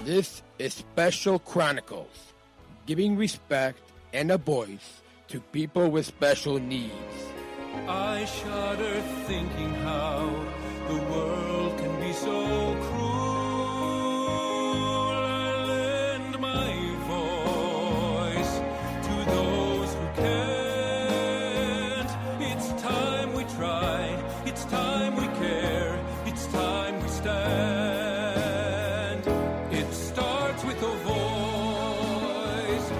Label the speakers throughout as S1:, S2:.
S1: This is Special Chronicles, giving respect and a voice to people with special needs.
S2: I shudder thinking how the world can be so cruel. I lend my voice to those who can't. It's time we try, it's time we care, it's time we stand. It starts with a voice.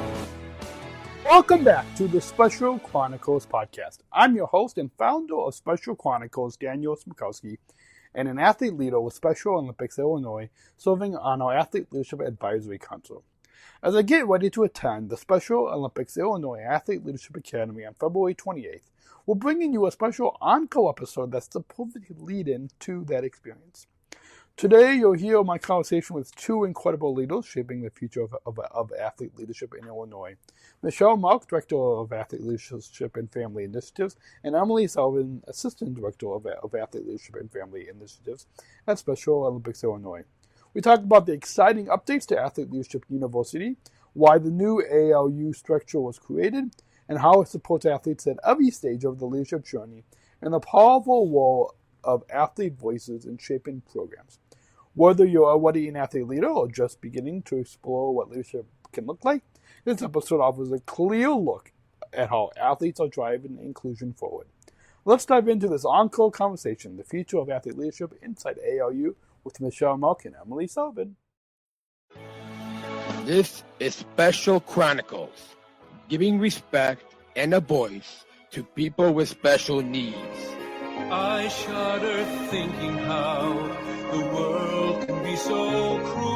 S3: Welcome back to the Special Chronicles Podcast. I'm your host and founder of Special Chronicles, Daniel Smrokowski, and an athlete leader with Special Olympics Illinois, serving on our Athlete Leadership Advisory Council. As I get ready to attend the Special Olympics Illinois Athlete Leadership Academy on February 28th, we're bringing you a special encore episode that's the perfect lead-in to that experience. Today, you'll hear my conversation with two incredible leaders shaping the future of athlete leadership in Illinois. Michelle Mark, Director of Athlete Leadership and Family Initiatives, and Emily Sullivan, Assistant Director of Athlete Leadership and Family Initiatives at Special Olympics Illinois. We talk about the exciting updates to Athlete Leadership University, why the new ALU structure was created, and how it supports athletes at every stage of the leadership journey, and the powerful role of athlete voices in shaping programs. Whether you're already an athlete leader or just beginning to explore what leadership can look like, this episode offers a clear look at how athletes are driving inclusion forward. Let's dive into this encore conversation, the future of athlete leadership inside ALU, with Michelle Mark and Emily Sullivan.
S1: This is Special Chronicles, giving respect and a voice to people with special needs.
S2: I shudder thinking how the world can be so cruel.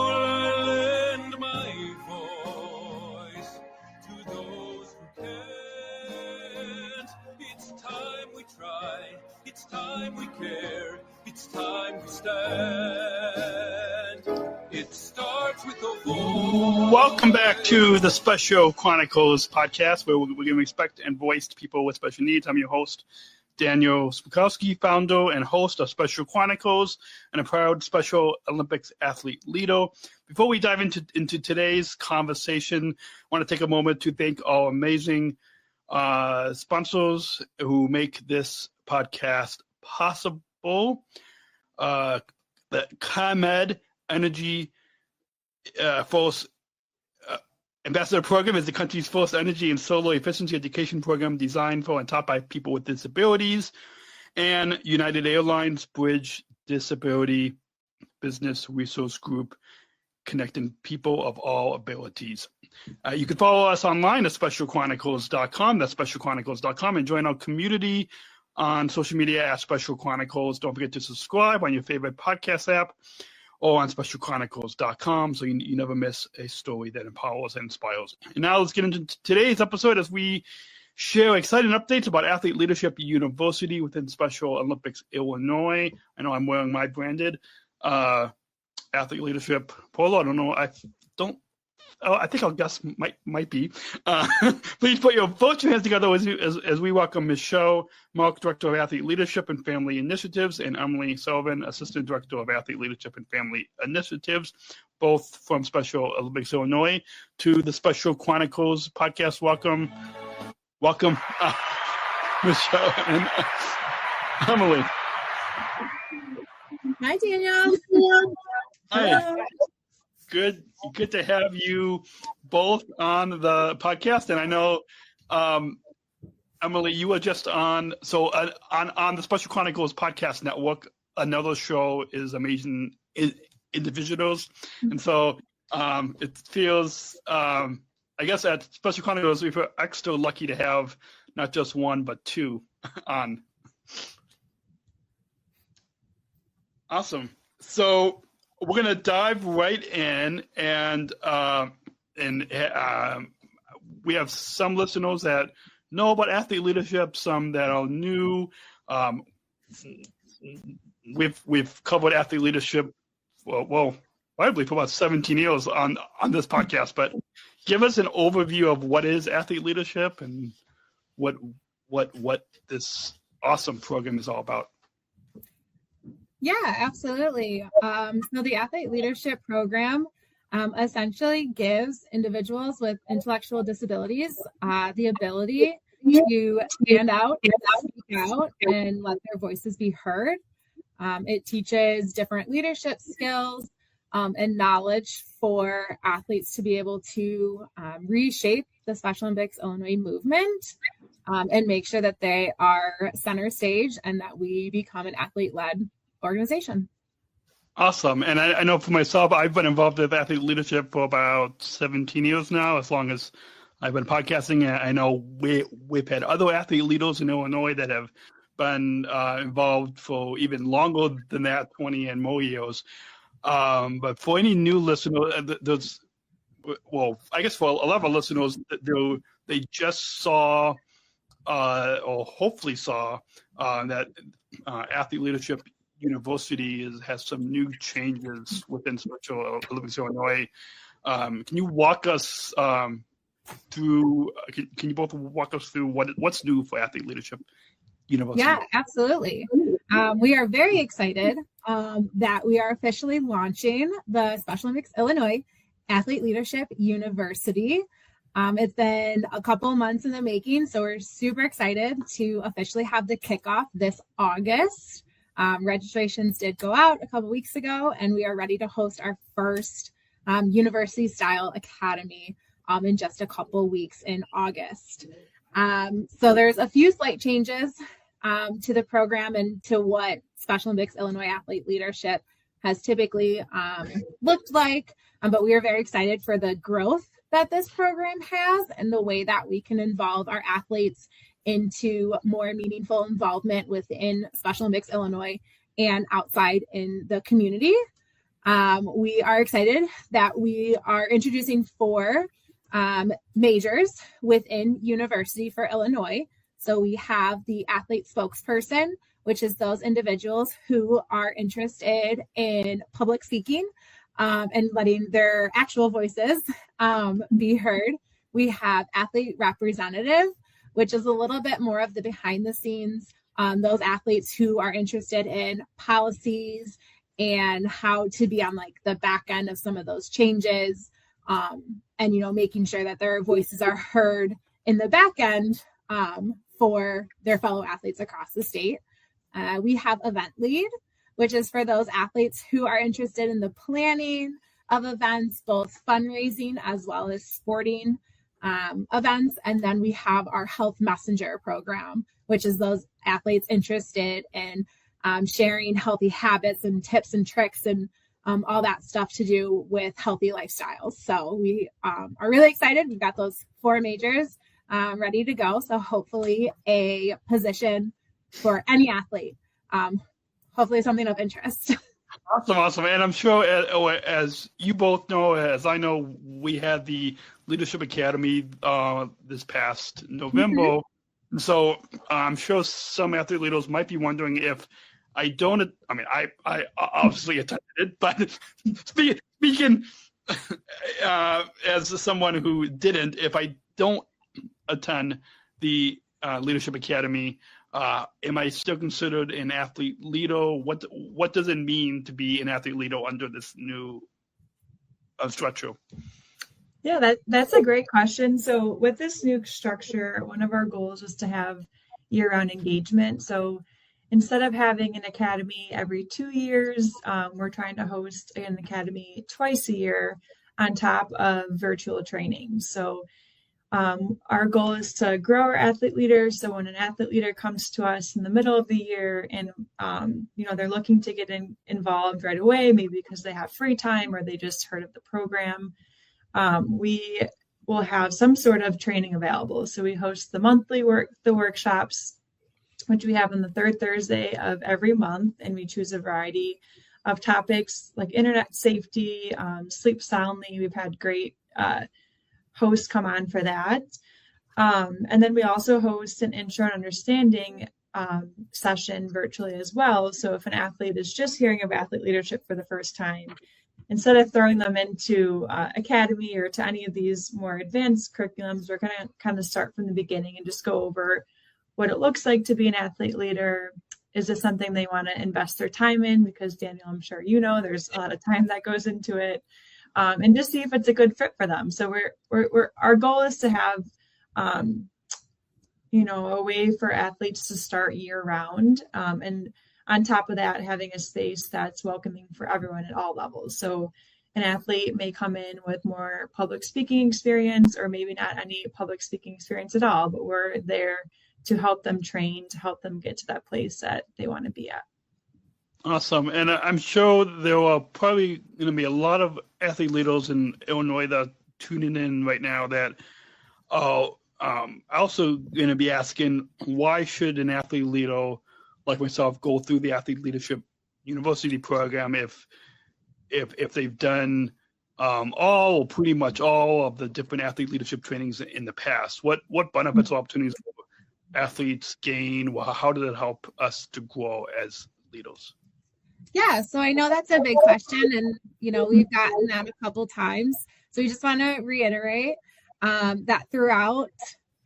S2: I lend my voice to those who can't. It's time we try, it's time we care, it's time we stand. It starts with a voice.
S3: Welcome back to the Special Chronicles Podcast, where we're giving respect and voice to people with special needs. I'm your host, Daniel Smrokowski, founder and host of Special Chronicles, and a proud Special Olympics athlete leader. Before we dive into today's conversation, I want to take a moment to thank our amazing sponsors who make this podcast possible. The ComEd Energy Force Ambassador Program is the country's first energy and solar efficiency education program designed for and taught by people with disabilities. And United Airlines Bridge Disability Business Resource Group, connecting people of all abilities. You can follow us online at specialchronicles.com. That's specialchronicles.com, and join our community on social media at Special Chronicles. Don't forget to subscribe on your favorite podcast app or on specialchronicles.com, so you never miss a story that empowers and inspires. And now let's get into today's episode as we share exciting updates about Athlete Leadership University within Special Olympics Illinois. I know I'm wearing my branded Athlete Leadership polo. I don't know. I think I'll guess might be. Please put your both your hands together as we welcome Michelle Mark, Director of Athlete Leadership and Family Initiatives, and Emily Sullivan, Assistant Director of Athlete Leadership and Family Initiatives, both from Special Olympics Illinois, to the Special Chronicles Podcast. Welcome, Michelle and Emily.
S4: Hi, Daniel.
S3: Hi. Good to have you both on the podcast. And I know, Emily, you were just on the Special Chronicles Podcast Network. Another show is Amazing Individuals. And so it feels, I guess at Special Chronicles, we feel extra lucky to have not just one, but two on. Awesome. So we're going to dive right in, and we have some listeners that know about athlete leadership, some that are new. We've covered athlete leadership, well, probably for about 17 years on this podcast. But give us an overview of what is athlete leadership and what this awesome program is all about.
S4: Yeah, absolutely. So the Athlete Leadership Program essentially gives individuals with intellectual disabilities the ability to stand out, speak out, and let their voices be heard. It teaches different leadership skills and knowledge for athletes to be able to reshape the Special Olympics Illinois movement and make sure that they are center stage and that we become an athlete-led organization.
S3: Awesome. And I know for myself, I've been involved with athlete leadership for about 17 years now, as long as I've been podcasting. And I know we've had other athlete leaders in Illinois that have been involved for even longer than that, 20 and more years. But for any new listeners, I guess for a lot of our listeners, they just saw or hopefully saw that Athlete Leadership University has some new changes within Special Olympics Illinois. Can you walk us through? Can you both walk us through what's new for Athlete Leadership University?
S4: Yeah, absolutely. We are very excited that we are officially launching the Special Olympics Illinois Athlete Leadership University. It's been a couple months in the making, so we're super excited to officially have the kickoff this August. Registrations did go out a couple weeks ago, and we are ready to host our first university-style academy in just a couple weeks in August. So there's a few slight changes to the program and to what Special Olympics Illinois Athlete Leadership has typically looked like, but we are very excited for the growth that this program has and the way that we can involve our athletes into more meaningful involvement within Special Olympics Illinois and outside in the community. We are excited that we are introducing 4 majors within University for Illinois. So we have the athlete spokesperson, which is those individuals who are interested in public speaking and letting their actual voices be heard. We have athlete representative, which is a little bit more of the behind the scenes, those athletes who are interested in policies and how to be on like the back end of some of those changes, and, making sure that their voices are heard in the back end for their fellow athletes across the state. We have event lead, which is for those athletes who are interested in the planning of events, both fundraising as well as sporting events. And then we have our health messenger program, which is those athletes interested in sharing healthy habits and tips and tricks and all that stuff to do with healthy lifestyles. So we are really excited. We've got those 4 majors ready to go. So hopefully a position for any athlete, hopefully something of interest.
S3: Awesome. And I'm sure as you both know, as I know, we had the Leadership Academy this past November. Mm-hmm. So I'm sure some athlete leaders might be wondering if I obviously attended it, but speaking as someone who didn't, if I don't attend the Leadership Academy, am I still considered an athlete leader? What does it mean to be an athlete leader under this new structure?
S5: Yeah, that's a great question. So with this new structure, one of our goals was to have year-round engagement. So instead of having an academy every 2 years, we're trying to host an academy twice a year on top of virtual training. So our goal is to grow our athlete leaders. So when an athlete leader comes to us in the middle of the year and, they're looking to get involved right away, maybe because they have free time or they just heard of the program, we will have some sort of training available. So we host the monthly workshops, which we have on the 3rd Thursday of every month. And we choose a variety of topics like internet safety, sleep soundly. We've had great hosts come on for that. And then we also host an intro and understanding session virtually as well. So if an athlete is just hearing of athlete leadership for the first time, instead of throwing them into academy or to any of these more advanced curriculums, we're going to kind of start from the beginning and just go over what it looks like to be an athlete leader, is this something they want to invest their time in? Because Daniel, I'm sure you know, there's a lot of time that goes into it, and just see if it's a good fit for them. So our goal is to have, a way for athletes to start year round, and on top of that, having a space that's welcoming for everyone at all levels. So an athlete may come in with more public speaking experience, or maybe not any public speaking experience at all, but we're there to help them train, to help them get to that place that they want to be at.
S3: Awesome. And I'm sure there are probably going to be a lot of athlete leaders in Illinois that are tuning in right now that are also going to be asking, why should an athlete leader like myself go through the Athlete Leadership University program if they've done all or pretty much all of the different athlete leadership trainings in the past? What benefits or opportunities will athletes gain? How does it help us to grow as leaders?
S4: Yeah, so I know that's a big question, and we've gotten that a couple times. So we just want to reiterate that throughout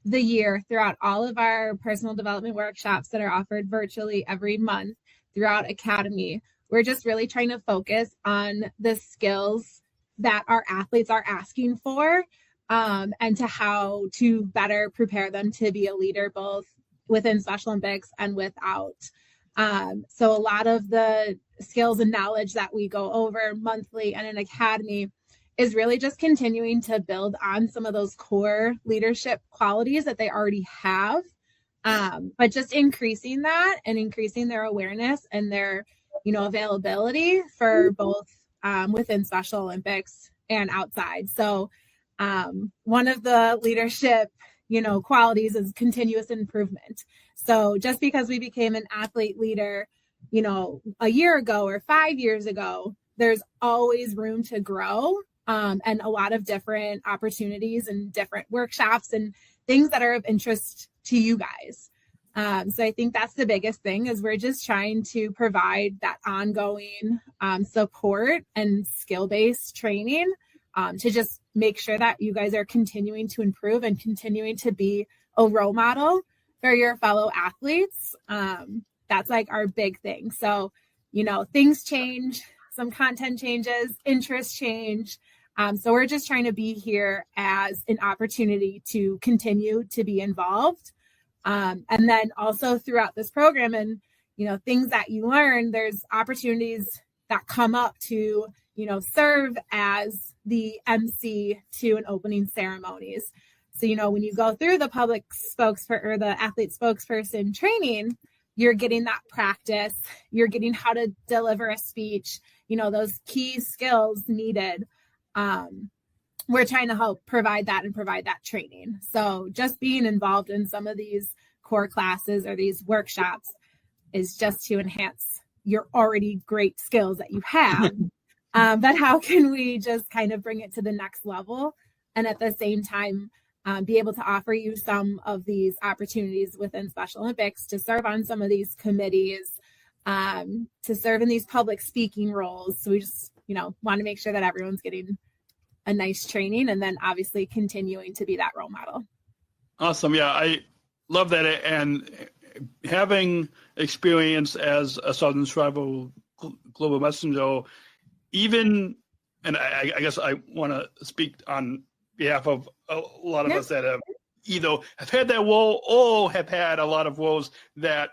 S4: the year, throughout all of our personal development workshops that are offered virtually every month throughout Academy, we're just really trying to focus on the skills that our athletes are asking for, and to how to better prepare them to be a leader, both within Special Olympics and without. So a lot of the skills and knowledge that we go over monthly and in Academy is really just continuing to build on some of those core leadership qualities that they already have, but just increasing that and increasing their awareness and their availability for both within Special Olympics and outside. So one of the leadership qualities is continuous improvement. So just because we became an athlete leader a year ago or 5 years ago, there's always room to grow, and a lot of different opportunities and different workshops and things that are of interest to you guys. So I think that's the biggest thing, is we're just trying to provide that ongoing support and skill-based training to just make sure that you guys are continuing to improve and continuing to be a role model for your fellow athletes. That's like our big thing. So, things change, some content changes, interests change. So we're just trying to be here as an opportunity to continue to be involved. And then also throughout this program and, things that you learn, there's opportunities that come up to, serve as the MC to an opening ceremonies. So, when you go through the public spokesperson or the athlete spokesperson training, you're getting that practice, you're getting how to deliver a speech, those key skills needed. We're trying to help provide that and provide that training. So just being involved in some of these core classes or these workshops is just to enhance your already great skills that you have. But how can we just kind of bring it to the next level, and at the same time be able to offer you some of these opportunities within Special Olympics to serve on some of these committees, to serve in these public speaking roles. So we just, want to make sure that everyone's getting a nice training, and then obviously continuing to be that role model.
S3: Awesome. Yeah, I love that. And having experience as a Southern Travel Global Messenger, even, and I guess I want to speak on behalf of a lot of us that have either have had that role or have had a lot of roles, that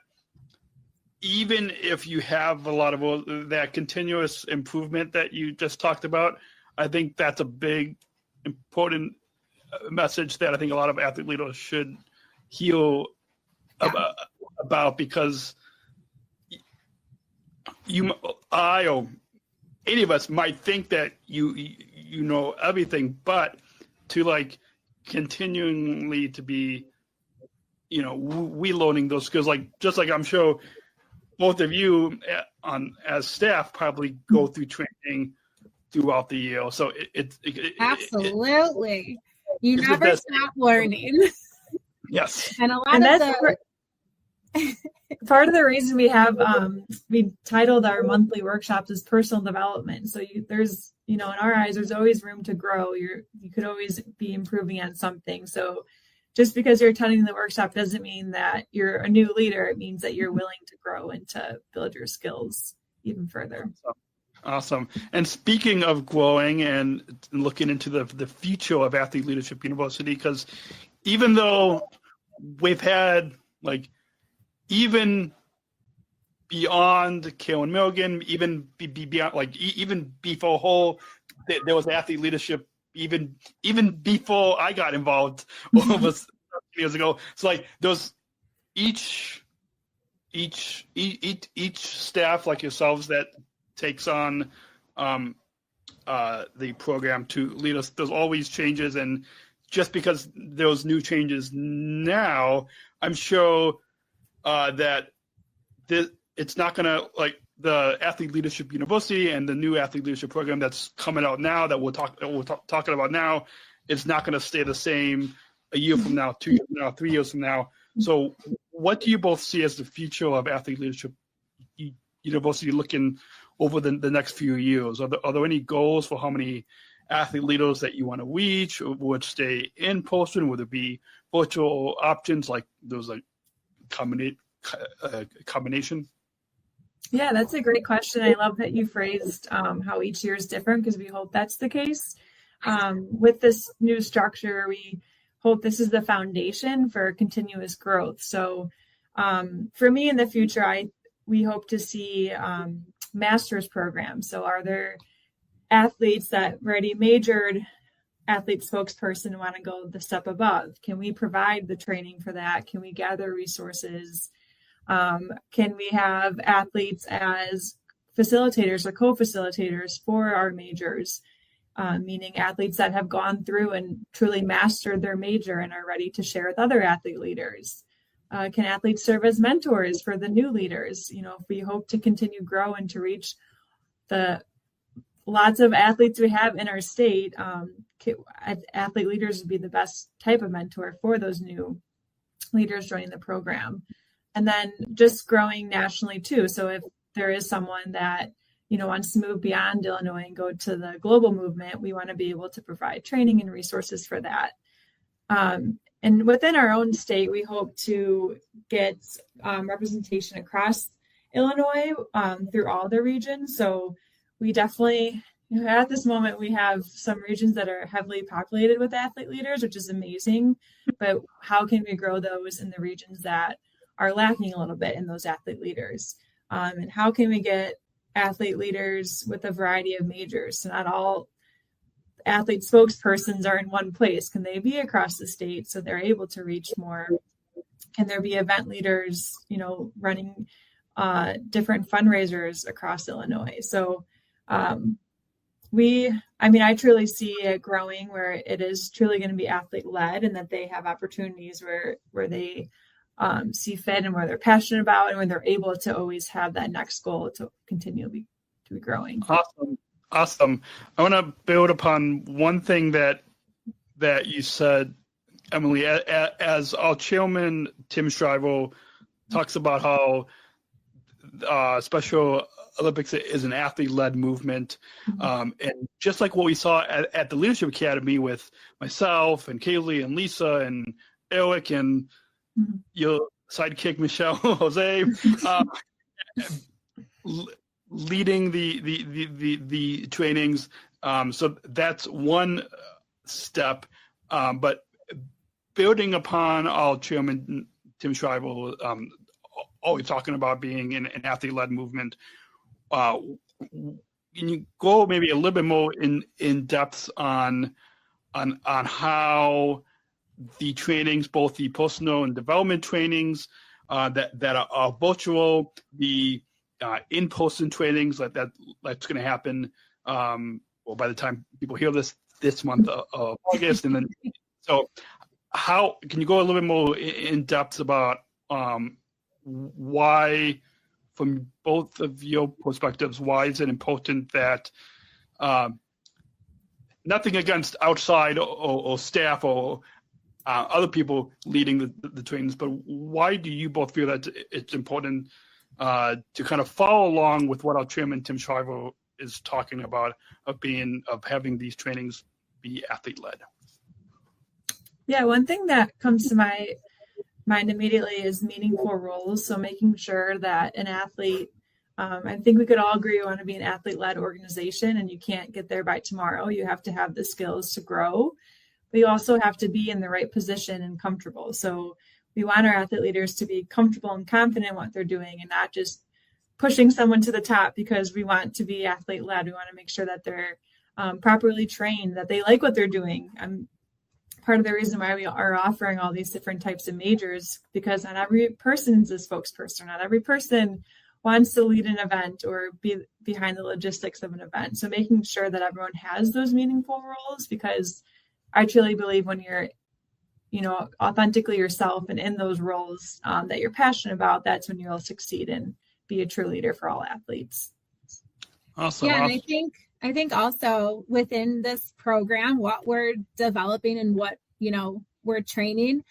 S3: even if you have a lot of roles, that continuous improvement that you just talked about, I think that's a big, important message that I think a lot of athlete leaders should hear about, because I or any of us might think that you know everything, but to continually to be, relearning those skills, just like I'm sure both of you as staff probably go through training throughout the year. So it
S4: absolutely, you never stop learning.
S3: Yes,
S4: and a lot of the
S5: part of the reason we have we titled our monthly workshops as personal development. So there's in our eyes, there's always room to grow. You could always be improving on something. So just because you're attending the workshop doesn't mean that you're a new leader. It means that you're willing to grow and to build your skills even further.
S3: Awesome. And speaking of growing and looking into the future of Athlete Leadership University, because even though we've had even beyond Carolyn Milligan, even beyond even before whole, there was athlete leadership even before I got involved over years ago. So those each staff like yourselves that takes on the program to lead us, there's always changes, and just because there's new changes now, I'm sure that it's not going to the Athlete Leadership University and the new Athlete Leadership Program that's coming out now that we're talking about now, it's not going to stay the same a year from now, 2 years from now, 3 years from now. So what do you both see as the future of Athlete Leadership University looking over the next few years? Are there any goals for how many athlete leaders that you want to reach? Or would stay in person? Would it be virtual options like those combination?
S5: Yeah, that's a great question. I love that you phrased how each year is different, because we hope that's the case. With this new structure, we hope this is the foundation for continuous growth. So for me in the future, we hope to see master's programs. So are there athletes that already majored athlete spokesperson and want to go the step above? Can we provide the training for that? Can we gather resources? Can we have athletes as facilitators or co-facilitators for our majors, meaning athletes that have gone through and truly mastered their major and are ready to share with other athlete leaders? Can athletes serve as mentors for the new leaders? If we hope to continue grow and to reach the lots of athletes we have in our state, athlete leaders would be the best type of mentor for those new leaders joining the program. And then just growing nationally too. So if there is someone that, wants to move beyond Illinois and go to the global movement, we want to be able to provide training and resources for that. And within our own state, we hope to get representation across Illinois through all the regions. So we definitely, at this moment, we have some regions that are heavily populated with athlete leaders, which is amazing. But how can we grow those in the regions that are lacking a little bit in those athlete leaders? And how can we get athlete leaders with a variety of majors? So not all athlete spokespersons are in one place. Can they be across the state so they're able to reach more? Can there be event leaders, running different fundraisers across Illinois? So I truly see it growing where it is truly going to be athlete led, and that they have opportunities where they see fit and where they're passionate about, and when they're able to always have that next goal to continually to be growing.
S3: Awesome. I want to build upon one thing that you said, Emily, as our chairman, Tim Shriver, talks about how Special Olympics is an athlete-led movement. And just like what we saw at the Leadership Academy with myself and Kaylee and Lisa and Eric and your sidekick, Michelle Jose, leading the trainings. So that's one step. But building upon our chairman, Tim Shriver, always talking about being an athlete-led movement, can you go maybe a little bit more in depth on how the trainings, both the personal and development trainings that are virtual, the in-person trainings that's going to happen by the time people hear this month of August, and then so how can you go a little bit more in depth about why, from both of your perspectives, why is it important that nothing against outside or staff or other people leading the trainings, but why do you both feel that it's important to kind of follow along with what our chairman, Tim Shriver, is talking about of having these trainings be athlete-led?
S5: Yeah, one thing that comes to my mind immediately is meaningful roles. So making sure that an athlete, I think we could all agree we want to be an athlete-led organization, and you can't get there by tomorrow. You have to have the skills to grow, but you also have to be in the right position and comfortable. So we want our athlete leaders to be comfortable and confident in what they're doing, and not just pushing someone to the top because we want to be athlete-led. We want to make sure that they're properly trained, that they like what they're doing. Part of the reason why we are offering all these different types of majors, because not every person is a spokesperson. Not every person wants to lead an event or be behind the logistics of an event. So making sure that everyone has those meaningful roles, because I truly believe when you're, authentically yourself and in those roles that you're passionate about, that's when you'll succeed and be a true leader for all athletes.
S3: Awesome.
S4: Yeah, and I think also within this program, what we're developing and what, we're training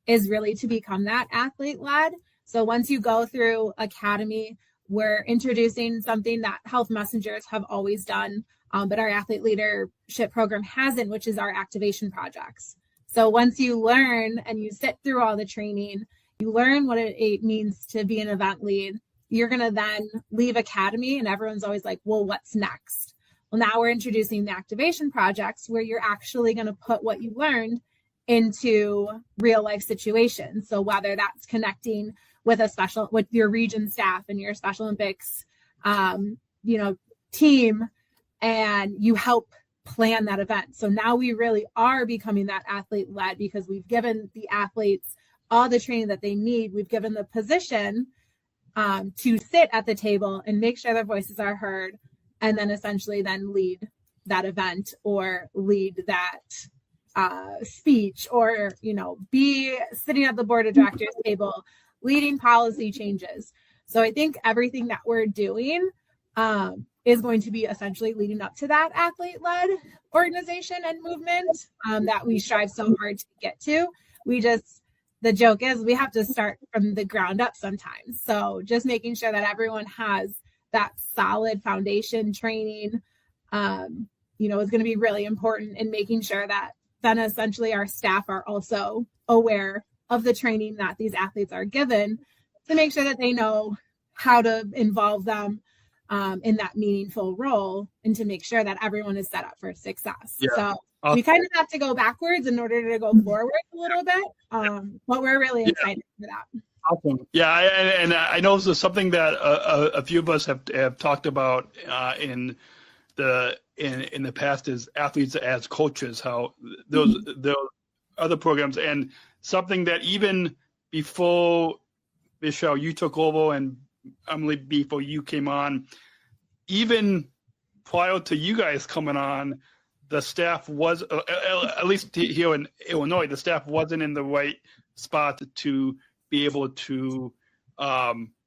S4: is really to become that athlete led. So once you go through academy, we're introducing something that health messengers have always done, but our athlete leadership program hasn't, which is our activation projects. So once you learn and you sit through all the training, you learn what it means to be an event lead, you're going to then leave academy and everyone's always like, well, what's next? Well, now we're introducing the activation projects where you're actually going to put what you learned into real life situations. So whether that's connecting with with your region staff and your Special Olympics, team, and you help plan that event. So now we really are becoming that athlete led because we've given the athletes all the training that they need. We've given the position to sit at the table and make sure their voices are heard, and then essentially then lead that event or lead that speech, or, be sitting at the board of directors table, leading policy changes. So I think everything that we're doing is going to be essentially leading up to that athlete-led organization and movement that we strive so hard to get to. The joke is we have to start from the ground up sometimes. So just making sure that everyone has that solid foundation training, is going to be really important in making sure that then essentially our staff are also aware of the training that these athletes are given to make sure that they know how to involve them in that meaningful role and to make sure that everyone is set up for success. Yeah. So we kind of have to go backwards in order to go forward a little bit, but we're really excited for that.
S3: Awesome. Yeah, and I know this is something that a few of us have talked about in the past, is athletes as coaches, how those other programs, and something that even before, Michelle, you took over, and Emily, before you came on, even prior to you guys coming on, the staff was, at least here in Illinois, the staff wasn't in the right spot to be able to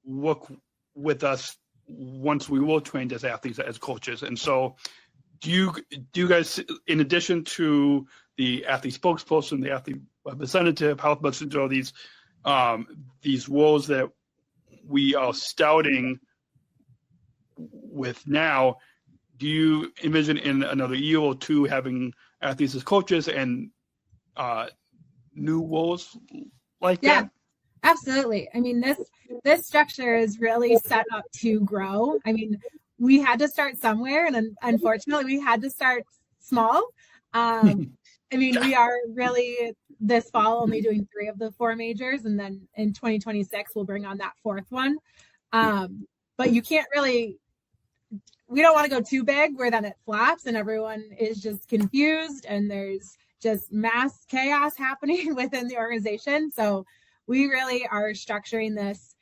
S3: work with us once we were trained as athletes, as coaches. And so do you guys, in addition to the athlete spokesperson, the athlete representative, health messenger, these roles that we are scouting with now, do you envision in another year or two having athletes as coaches and new roles like that?
S4: Absolutely. I mean, this structure is really set up to grow. I mean, we had to start somewhere, and unfortunately, we had to start small. We are really this fall only doing 3 of the 4 majors, and then in 2026 we'll bring on that 4th one. But you can't really. We don't want to go too big where then it flops and everyone is just confused and there's just mass chaos happening within the organization. So we really are structuring this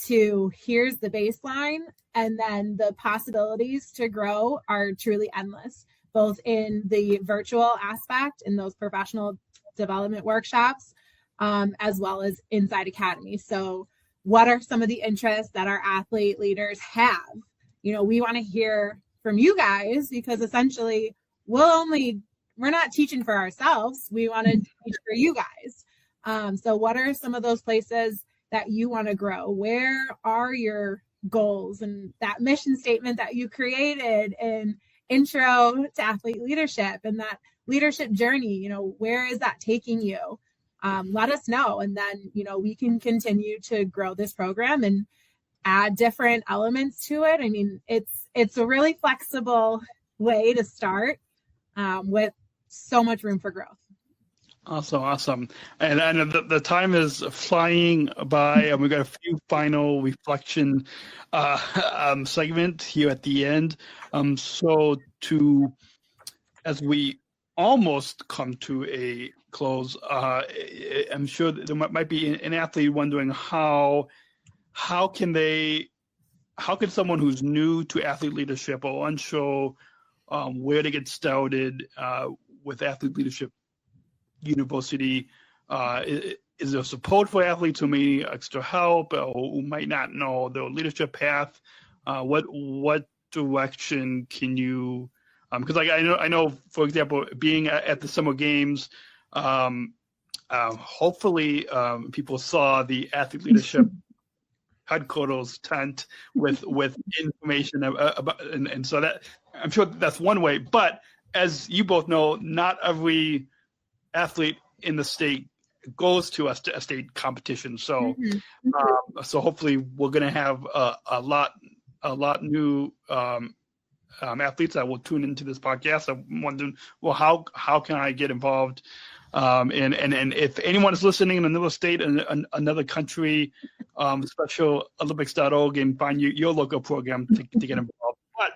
S4: to here's the baseline, and then the possibilities to grow are truly endless, both in the virtual aspect in those professional development workshops, as well as inside academy. So what are some of the interests that our athlete leaders have? We want to hear from you guys, because essentially we're not teaching for ourselves. We want to teach for you guys. So what are some of those places that you want to grow? Where are your goals and that mission statement that you created in intro to athlete leadership and that leadership journey. You know, where is that taking you? Let us know. And then, you know, we can continue to grow this program and add different elements to it. I mean, it's a really flexible way to start with so much room for growth.
S3: Awesome. And I know the time is flying by, and we've got a few final reflection segment here at the end. So as we almost come to a close, I'm sure there might be an athlete wondering how can someone who's new to athlete leadership or unsure where to get started with athlete leadership university, is there support for athletes who may need extra help or who might not know their leadership path? What direction can you? Because I know, for example, being at the Summer Games, hopefully people saw the athlete leadership headquarters tent with information about, and so that I'm sure that's one way. But as you both know, not every athlete in the state goes to a state competition. So, so hopefully we're going to have a lot new athletes that will tune into this podcast. I'm wondering, well, how can I get involved? And if anyone is listening in another state and another country, specialolympics.org, and find your local program to get involved. But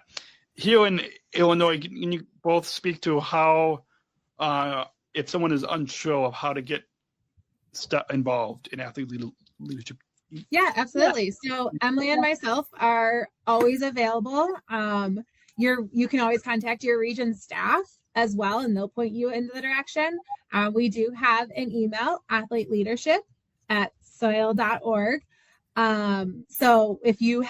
S3: here in Illinois, can you both speak to how, if someone is unsure of how to get involved in athlete leadership?
S4: Yeah, absolutely. So Emily and myself are always available. You can always contact your region staff as well, and they'll point you in the direction. We do have an email, athleteleadership@soil.org. So if there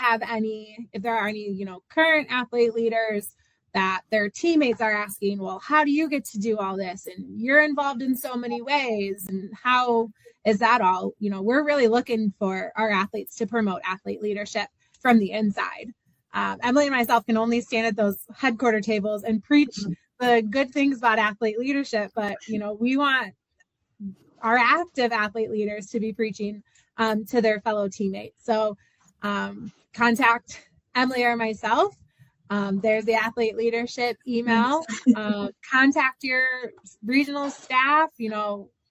S4: are any, current athlete leaders that their teammates are asking, well, how do you get to do all this? And you're involved in so many ways. And how is that all? We're really looking for our athletes to promote athlete leadership from the inside. Emily and myself can only stand at those headquarter tables and preach the good things about athlete leadership. But, we want our active athlete leaders to be preaching to their fellow teammates. So contact Emily or myself. There's the athlete leadership email. Contact your regional staff.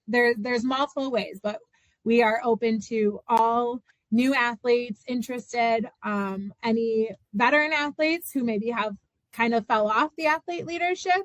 S4: There's multiple ways, but we are open to all new athletes interested, any veteran athletes who maybe have kind of fell off the athlete leadership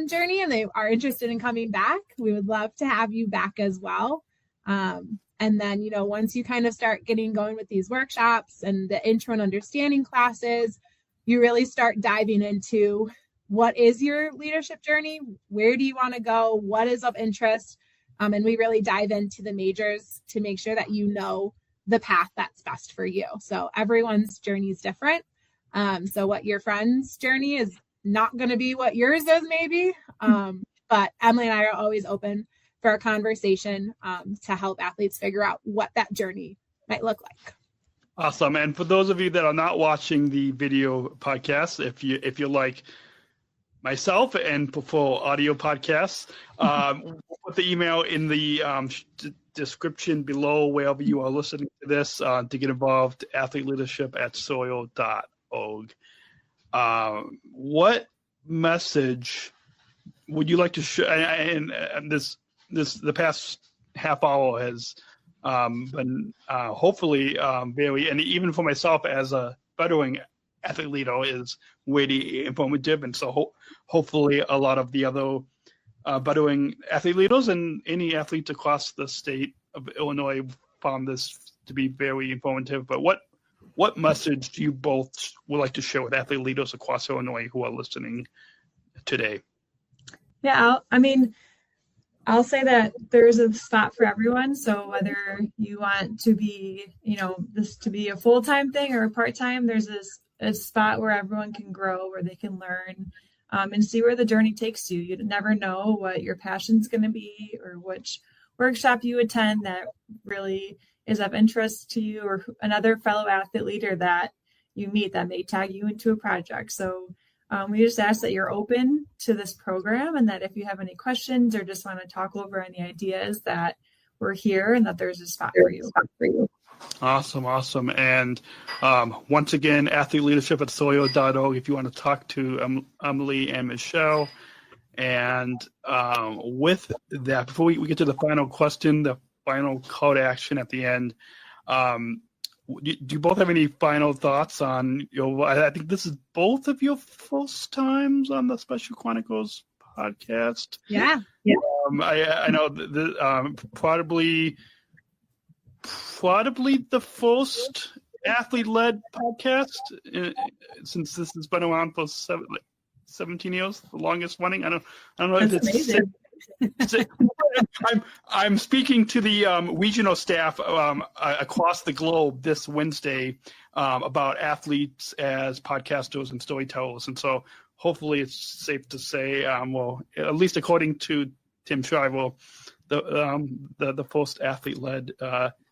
S4: journey and they are interested in coming back. We would love to have you back as well. And then, once you kind of start getting going with these workshops and the intro and understanding classes, you really start diving into what is your leadership journey? Where do you want to go? What is of interest? And we really dive into the majors to make sure that you know the path that's best for you. So everyone's journey is different. So what your friend's journey is not going to be what yours is maybe. But Emily and I are always open for a conversation to help athletes figure out what that journey might look like.
S3: Awesome. And for those of you that are not watching the video podcast, if you like myself and prefer audio podcasts, we'll put the email in the description below wherever you are listening to this to get involved, athleteleadership@soil.org. What message would you like to share? And the past half hour has been hopefully very, and even for myself as a veteran athlete leader, is really informative. And so hopefully a lot of the other veteran athlete leaders and any athletes across the state of Illinois found this to be very informative. But what message do you both would like to share with athlete leaders across Illinois who are listening today?
S5: Yeah, I'll say that there's a spot for everyone. So whether you want to be, this to be a full-time thing or a part-time, there's a spot where everyone can grow, where they can learn and see where the journey takes you. You never know what your passion's going to be or which workshop you attend that really is of interest to you, or another fellow athlete leader that you meet that may tag you into a project. So We just ask that you're open to this program, and that if you have any questions or just want to talk over any ideas, that we're here and that there's a spot for you.
S3: Awesome. And once again, athleteleadership@soyo.org if you want to talk to Emily and Michelle. And with that, before we get to the final question, the final call to action at the end, do you both have any final thoughts on I think this is both of your first times on the Special Chronicles podcast.
S4: Yeah.
S3: I know probably the first athlete-led podcast since this has been around for 17 years, the longest running. I don't know if it's amazing. I'm speaking to the regional staff across the globe this Wednesday about athletes as podcasters and storytellers, and so hopefully it's safe to say, well, at least according to Tim Shriver, the first athlete-led,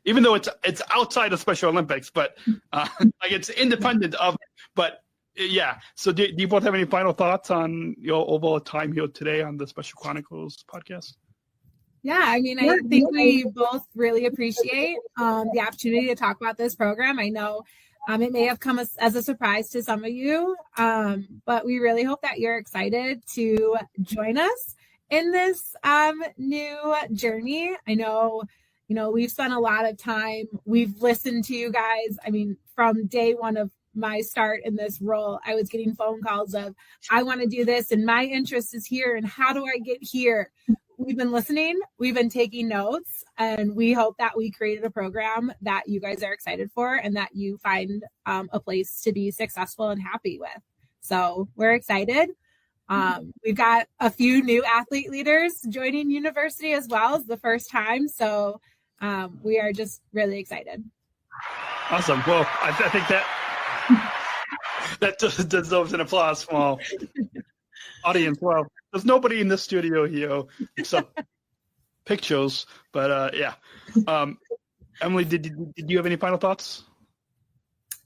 S3: even though it's outside of Special Olympics, but like it's independent of, but. Yeah. So do you both have any final thoughts on your overall time here today on the Special Chronicles podcast?
S4: Yeah, I mean, I think we both really appreciate the opportunity to talk about this program. I know it may have come as a surprise to some of you, but we really hope that you're excited to join us in this new journey. I know, we've spent a lot of time. We've listened to you guys. I mean, from day one of my start in this role, I was getting phone calls of, I want to do this and my interest is here and how do I get here? We've been listening, we've been taking notes, and we hope that we created a program that you guys are excited for and that you find a place to be successful and happy with. So we're excited. We've got a few new athlete leaders joining university as well as the first time. So we are just really excited.
S3: Awesome. Well, I think that deserves an applause from our audience. Well, there's nobody in the studio here except pictures, but yeah. Emily, did you have any final thoughts?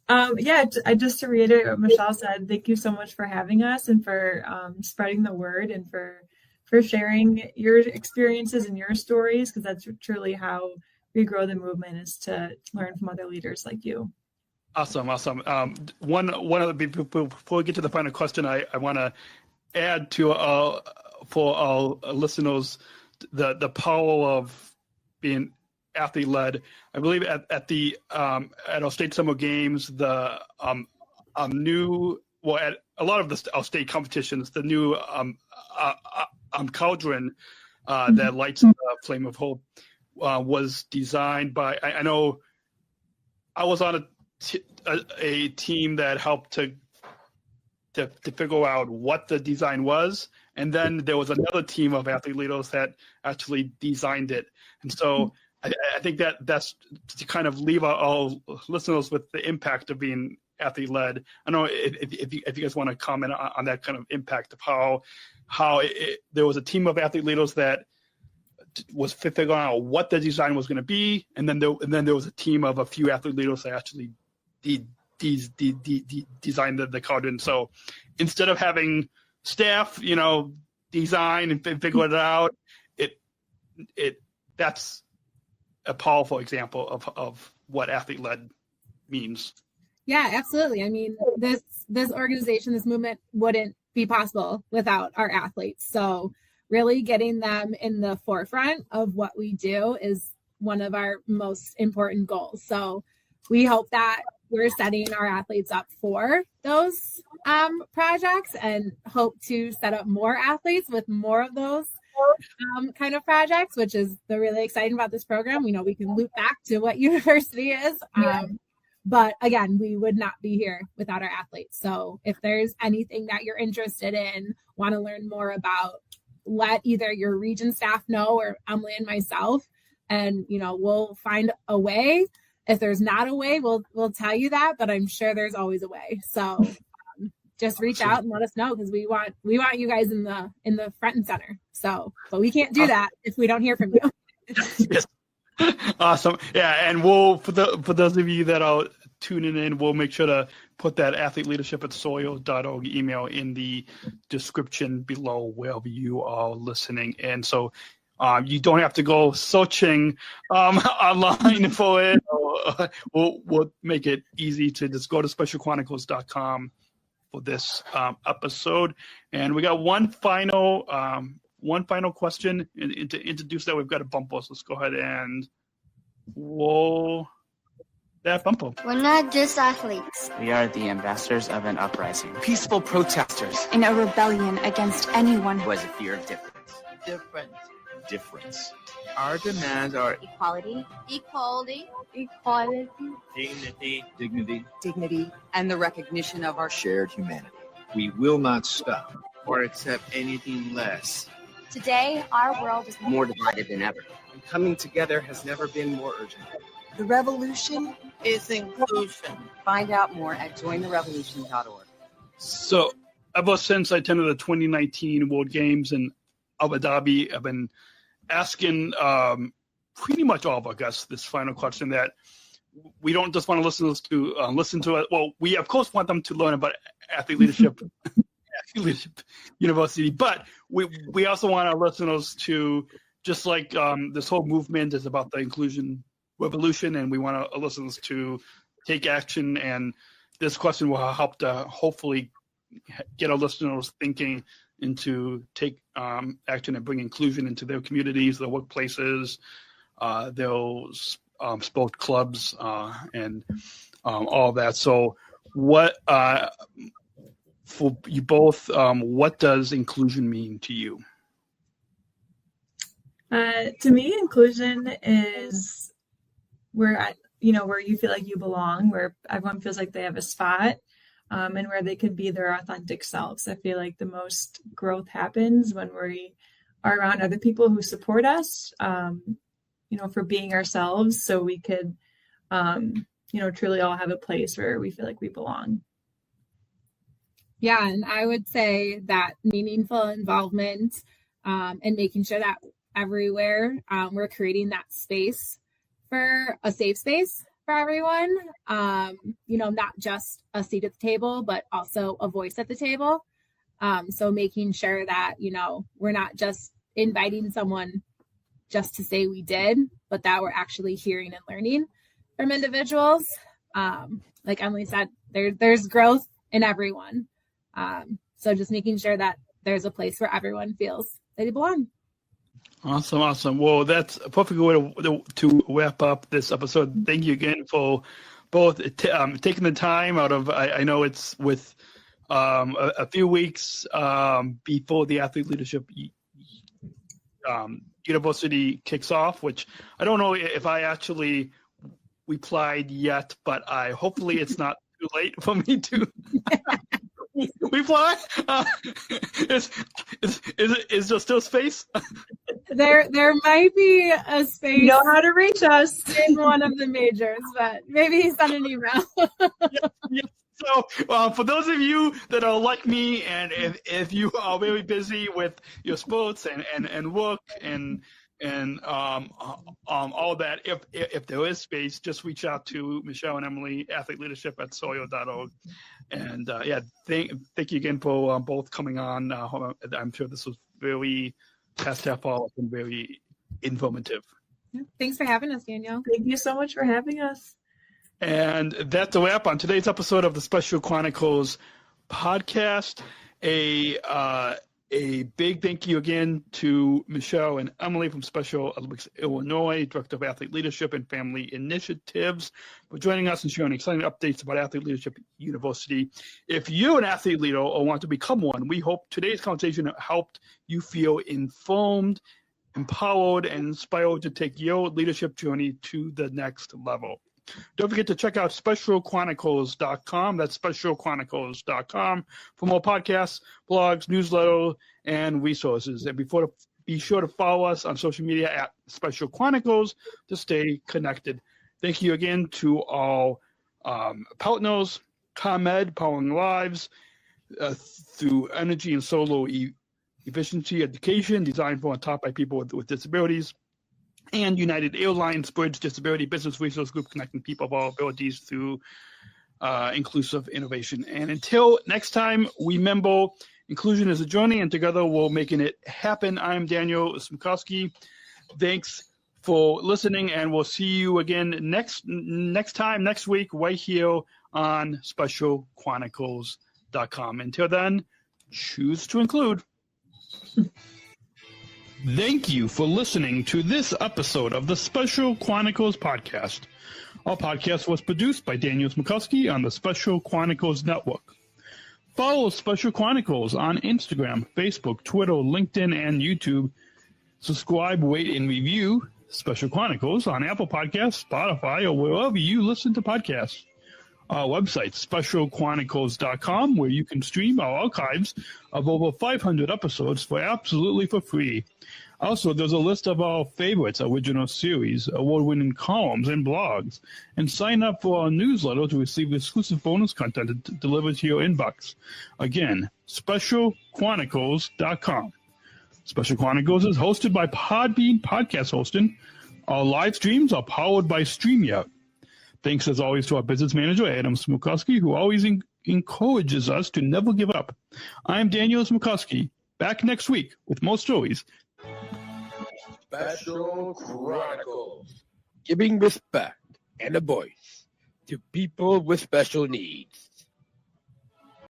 S5: Just to reiterate what Michelle said, thank you so much for having us and for spreading the word and for sharing your experiences and your stories, because that's truly how we grow the movement, is to learn from other leaders like you.
S3: Awesome. One of the, before we get to the final question, I want to add to for our listeners the power of being athlete-led. I believe at our state summer games, the new, well, at a lot of our state competitions, the new cauldron that lights the flame of hope was designed by. I know I was on a team that helped to figure out what the design was, and then there was another team of athlete leaders that actually designed it. And so I think that's to kind of leave our listeners with the impact of being athlete led. I don't know if you guys want to comment on that kind of impact of how there was a team of athlete leaders that was figuring out what the design was going to be, and then there was a team of a few athlete leaders that actually designed the cauldron. So instead of having staff, design and figure it out, that's a powerful example of what athlete led means.
S4: Yeah, absolutely. I mean, this organization, this movement wouldn't be possible without our athletes. So really getting them in the forefront of what we do is one of our most important goals. So we hope that we're setting our athletes up for those projects, and hope to set up more athletes with more of those kind of projects, which is the really exciting about this program. We know we can loop back to what university is. But again, we would not be here without our athletes. So if there's anything that you're interested in, want to learn more about, let either your region staff know or Emily and myself, and we'll find a way. If there's not a way, we'll tell you that, but I'm sure there's always a way. So just reach out and let us know, because we want you guys in the front and center. So, but we can't do that if we don't hear from you.
S3: Yes. Awesome. Yeah, and we'll for those of you that are tuning in, we'll make sure to put that athleteleadership@soil.org email in the description below wherever you are listening. And so you don't have to go searching online for it. We'll make it easy to just go to specialchronicles.com for this episode. And we got one final question. And to introduce that, we've got a bumper. So let's go ahead and roll that bumper.
S6: We're not just athletes.
S7: We are the ambassadors of an uprising.
S8: Peaceful protesters.
S9: In a rebellion against anyone
S7: who has a fear of difference.
S8: Difference.
S7: Our demands are
S6: Equality.
S8: Dignity. And the recognition of our
S10: shared humanity. We will not stop
S7: or accept anything less.
S6: Today, our world is
S7: More divided than ever.
S10: and coming together has never been more urgent.
S8: The revolution
S11: is inclusion.
S8: Find out more at jointherevolution.org.
S3: So ever since I attended the 2019 World Games in Abu Dhabi, I've been asking pretty much all of our guests this final question that we don't just want to listen to it. Well, we of course want them to learn about athlete leadership, athlete leadership university, but we also want our listeners to, just like this whole movement is about the inclusion revolution, and we want our listeners to take action. And this question will help to hopefully get our listeners thinking into take action and bring inclusion into their communities, their workplaces, their sport clubs, and all of that. So what, for you both, what does inclusion mean to you?
S5: To me, inclusion is where you feel like you belong, where everyone feels like they have a spot, and where they can be their authentic selves. I feel like the most growth happens when we are around other people who support us, for being ourselves, so we could, truly all have a place where we feel like we belong.
S4: Yeah, and I would say that meaningful involvement and making sure that everywhere we're creating that space for a safe space for everyone, not just a seat at the table, but also a voice at the table. So making sure that, we're not just inviting someone just to say we did, but that we're actually hearing and learning from individuals. Like Emily said, there's growth in everyone. So just making sure that there's a place where everyone feels they belong.
S3: Awesome. Well, that's a perfect way to wrap up this episode. Thank you again for both taking the time out of, I know it's with a few weeks before the Athlete Leadership University kicks off, which I don't know if I actually replied yet, but hopefully it's not too late for me to reply. Is there still space?
S4: There might be a space.
S5: You know how to reach us
S4: in one of the majors, but maybe send an email.
S3: Yeah. So for those of you that are like me, and if you are very busy with your sports and work and all that, if there is space, just reach out to Michelle and Emily, athleteleadership@soil.org. And thank you again for both coming on. I'm sure this was very past half hour and very informative.
S4: Thanks for having us, Daniel.
S5: Thank you so much for having us.
S3: And that's a wrap on today's episode of the Special Chronicles podcast. A big thank you again to Michelle and Emily from Special Olympics Illinois, Director of Athlete Leadership and Family Initiatives, for joining us and sharing exciting updates about Athlete Leadership University. If you're an athlete leader or want to become one, we hope today's conversation helped you feel informed, empowered, and inspired to take your leadership journey to the next level. Don't forget to check out specialchronicles.com. That's specialchronicles.com for more podcasts, blogs, newsletters, and resources. And be sure to follow us on social media at Special Chronicles to stay connected. Thank you again to all partners, ComEd, Powering Lives, through energy and solar efficiency education designed for and taught by people with disabilities, and United Airlines Bridge Disability Business Resource Group, connecting people of all abilities through inclusive innovation. And until next time, remember, inclusion is a journey, and together we're making it happen. I'm Daniel Smrokowski. Thanks for listening, and we'll see you again next week, right here on specialchronicles.com. Until then, choose to include. Thank you for listening to this episode of the Special Chronicles Podcast. Our podcast was produced by Daniel Smrokowski on the Special Chronicles Network. Follow Special Chronicles on Instagram, Facebook, Twitter, LinkedIn, and YouTube. Subscribe, rate, and review Special Chronicles on Apple Podcasts, Spotify, or wherever you listen to podcasts. Our website, specialchronicles.com, where you can stream our archives of over 500 episodes for free. Also, there's a list of our favorites, original series, award-winning columns, and blogs. And sign up for our newsletter to receive exclusive bonus content delivered to your inbox. Again, specialchronicles.com. Special Chronicles is hosted by Podbean Podcast Hosting. Our live streams are powered by StreamYard. Thanks, as always, to our business manager, Adam Smrokowski, who always encourages us to never give up. I'm Daniel Smrokowski, back next week with more stories.
S1: Special Chronicles, giving respect and a voice to people with special needs.